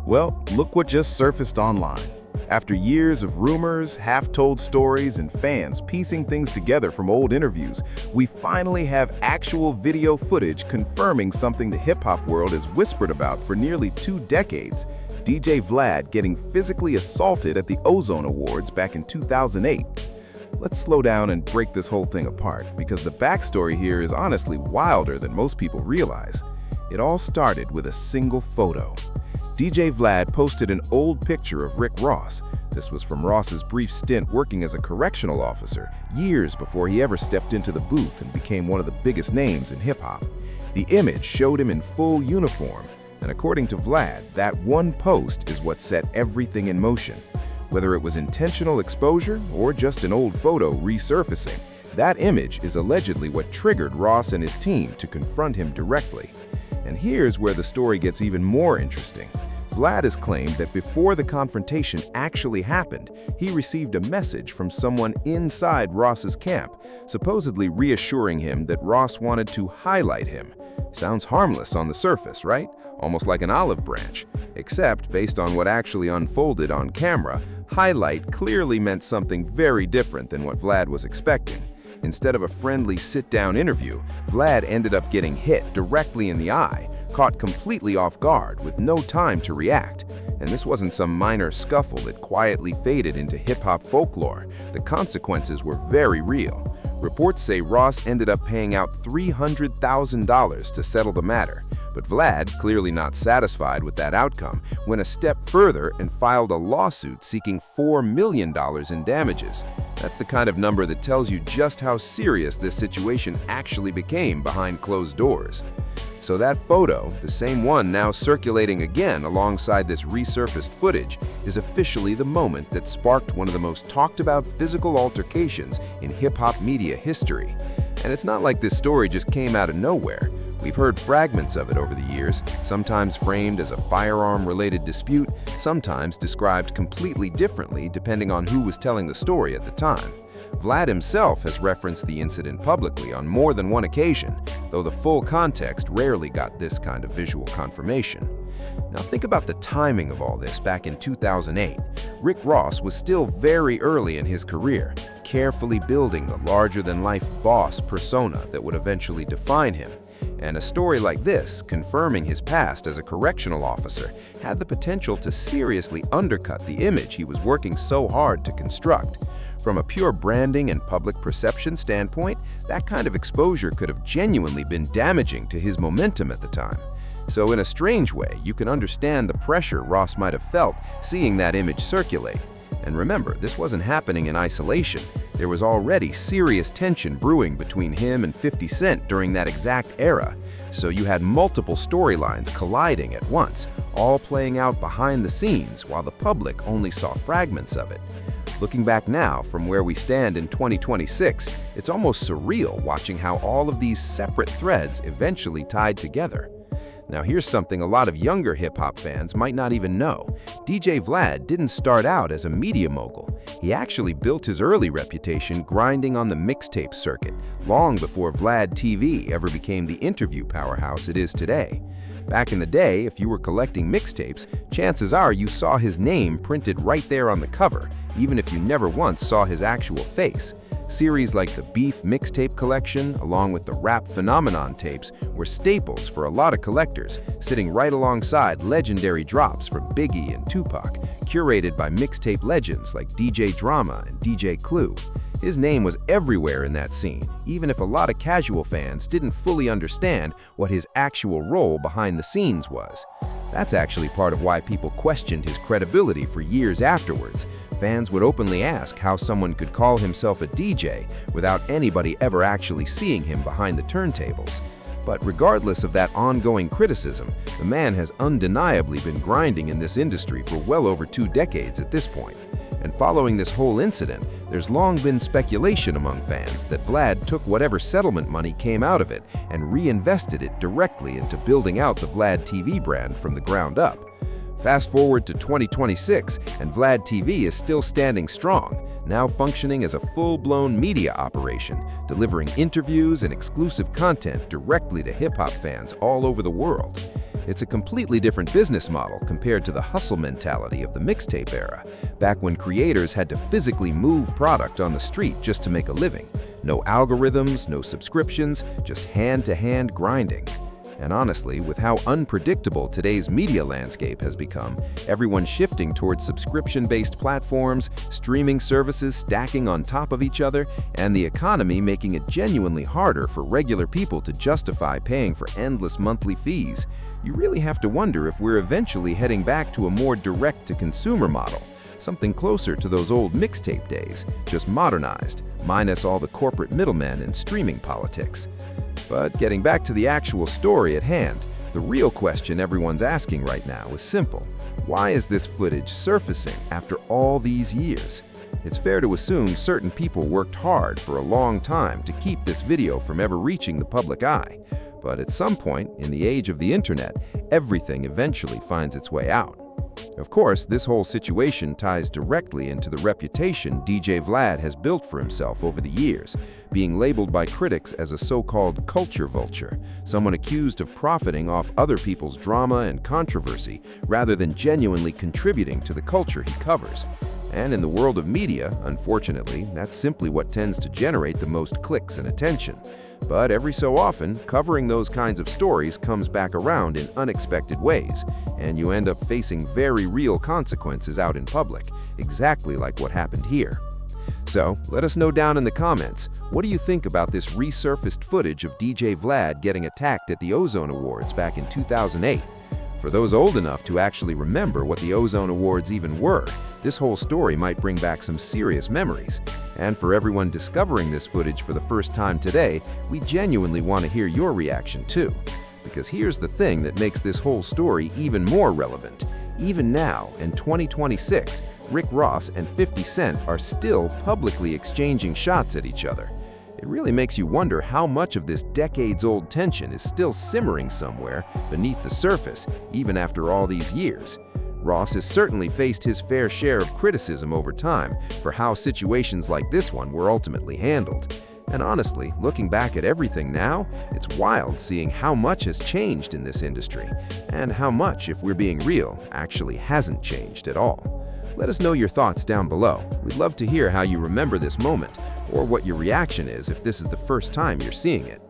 Well, look what just surfaced online. After years of rumors, half-told stories, and fans piecing things together from old interviews, we finally have actual video footage confirming something the hip-hop world has whispered about for nearly 2 decades. DJ Vlad getting physically assaulted at the Ozone Awards back in 2008. Let's slow down and break this whole thing apart, because the backstory here is honestly wilder than most people realize. It all started with a single photo. DJ Vlad posted an old picture of Rick Ross. This was from Ross's brief stint working as a correctional officer, years before he ever stepped into the booth and became one of the biggest names in hip-hop. The image showed him in full uniform, and according to Vlad, that one post is what set everything in motion. Whether it was intentional exposure or just an old photo resurfacing, that image is allegedly what triggered Ross and his team to confront him directly. And here's where the story gets even more interesting. Vlad has claimed that before the confrontation actually happened, he received a message from someone inside Ross's camp, supposedly reassuring him that Ross wanted to highlight him. Sounds harmless on the surface, right? Almost like an olive branch. Except, based on what actually unfolded on camera, highlight clearly meant something very different than what Vlad was expecting. Instead of a friendly sit-down interview, Vlad ended up getting hit directly in the eye, caught completely off guard with no time to react. And this wasn't some minor scuffle that quietly faded into hip-hop folklore. The consequences were very real. Reports say Ross ended up paying out $300,000 to settle the matter. But Vlad, clearly not satisfied with that outcome, went a step further and filed a lawsuit seeking $4 million in damages. That's the kind of number that tells you just how serious this situation actually became behind closed doors. So that photo, the same one now circulating again alongside this resurfaced footage, is officially the moment that sparked one of the most talked about physical altercations in hip-hop media history. And it's not like this story just came out of nowhere. We've heard fragments of it over the years, sometimes framed as a firearm-related dispute, sometimes described completely differently depending on who was telling the story at the time. Vlad himself has referenced the incident publicly on more than one occasion, though the full context rarely got this kind of visual confirmation. Now think about the timing of all this back in 2008. Rick Ross was still very early in his career, carefully building the larger-than-life boss persona that would eventually define him. And a story like this, confirming his past as a correctional officer, had the potential to seriously undercut the image he was working so hard to construct. From a pure branding and public perception standpoint, that kind of exposure could have genuinely been damaging to his momentum at the time. So in a strange way, you can understand the pressure Ross might have felt seeing that image circulate. And remember, this wasn't happening in isolation. There was already serious tension brewing between him and 50 Cent during that exact era. So you had multiple storylines colliding at once, all playing out behind the scenes while the public only saw fragments of it. Looking back now, from where we stand in 2026, it's almost surreal watching how all of these separate threads eventually tied together. Now here's something a lot of younger hip-hop fans might not even know. DJ Vlad didn't start out as a media mogul. He actually built his early reputation grinding on the mixtape circuit, long before Vlad TV ever became the interview powerhouse it is today. Back in the day, if you were collecting mixtapes, chances are you saw his name printed right there on the cover, even if you never once saw his actual face. Series like the Beef mixtape collection, along with the Rap Phenomenon tapes, were staples for a lot of collectors, sitting right alongside legendary drops from Biggie and Tupac, curated by mixtape legends like DJ Drama and DJ Clue. His name was everywhere in that scene, even if a lot of casual fans didn't fully understand what his actual role behind the scenes was. That's actually part of why people questioned his credibility for years afterwards. Fans would openly ask how someone could call himself a DJ without anybody ever actually seeing him behind the turntables. But regardless of that ongoing criticism, the man has undeniably been grinding in this industry for well over 2 decades at this point. And following this whole incident, there's long been speculation among fans that Vlad took whatever settlement money came out of it and reinvested it directly into building out the Vlad TV brand from the ground up. Fast forward to 2026, and Vlad TV is still standing strong, now functioning as a full-blown media operation, delivering interviews and exclusive content directly to hip-hop fans all over the world. It's a completely different business model compared to the hustle mentality of the mixtape era, back when creators had to physically move product on the street just to make a living. No algorithms, no subscriptions, just hand-to-hand grinding. And honestly, with how unpredictable today's media landscape has become, everyone shifting towards subscription-based platforms, streaming services stacking on top of each other, and the economy making it genuinely harder for regular people to justify paying for endless monthly fees, you really have to wonder if we're eventually heading back to a more direct-to-consumer model, something closer to those old mixtape days, just modernized, minus all the corporate middlemen and streaming politics. But getting back to the actual story at hand, the real question everyone's asking right now is simple. Why is this footage surfacing after all these years? It's fair to assume certain people worked hard for a long time to keep this video from ever reaching the public eye. But at some point, in the age of the internet, everything eventually finds its way out. Of course, this whole situation ties directly into the reputation DJ Vlad has built for himself over the years, being labeled by critics as a so-called culture vulture, someone accused of profiting off other people's drama and controversy rather than genuinely contributing to the culture he covers. And in the world of media, unfortunately, that's simply what tends to generate the most clicks and attention. But every so often, covering those kinds of stories comes back around in unexpected ways, and you end up facing very real consequences out in public, exactly like what happened here. So, let us know down in the comments, what do you think about this resurfaced footage of DJ Vlad getting attacked at the Ozone Awards back in 2008? For those old enough to actually remember what the Ozone Awards even were, this whole story might bring back some serious memories. And for everyone discovering this footage for the first time today, we genuinely want to hear your reaction too. Because here's the thing that makes this whole story even more relevant. Even now, in 2026, Rick Ross and 50 Cent are still publicly exchanging shots at each other. It really makes you wonder how much of this decades-old tension is still simmering somewhere beneath the surface, even after all these years. Ross has certainly faced his fair share of criticism over time for how situations like this one were ultimately handled. And honestly, looking back at everything now, it's wild seeing how much has changed in this industry, and how much, if we're being real, actually hasn't changed at all. Let us know your thoughts down below. We'd love to hear how you remember this moment, or what your reaction is if this is the first time you're seeing it.